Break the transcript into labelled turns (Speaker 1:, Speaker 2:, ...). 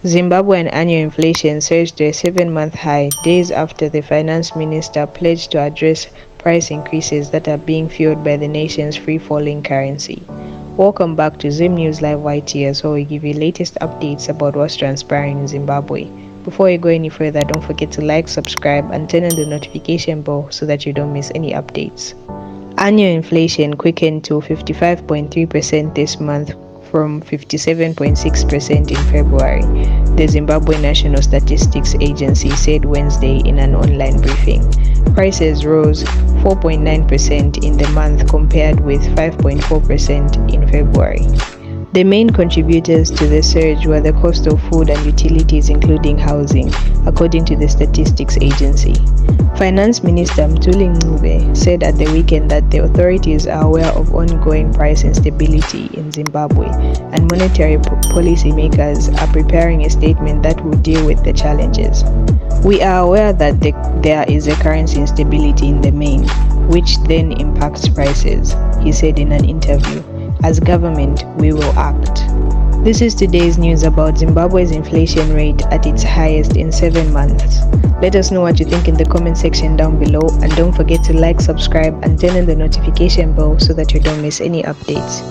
Speaker 1: Zimbabwean annual inflation surged to a 7-month high days after the finance minister pledged to address price increases that are being fueled by the nation's free-falling currency. Welcome back to Zim News Live YTS, where we give you latest updates about what's transpiring in Zimbabwe. Before we go any further, don't forget to like, subscribe, and turn on the notification bell so that you don't miss any updates. Annual inflation quickened to 55.3% this month from 57.6% in February, the Zimbabwe National Statistics Agency said Wednesday in an online briefing. Prices rose 4.9% in the month compared with 5.4% in February. The main contributors to the surge were the cost of food and utilities, including housing, according to the statistics agency. Finance Minister Mthuli Ncube said at the weekend that the authorities are aware of ongoing price instability in Zimbabwe, and monetary policy makers are preparing a statement that will deal with the challenges. We are aware that there is a currency instability in the main, which then impacts prices, he said in an interview. As government, we will act. This is today's news about Zimbabwe's inflation rate at its highest in 7 months. Let us know what you think in the comment section down below, and don't forget to like, subscribe, and turn on the notification bell so that you don't miss any updates.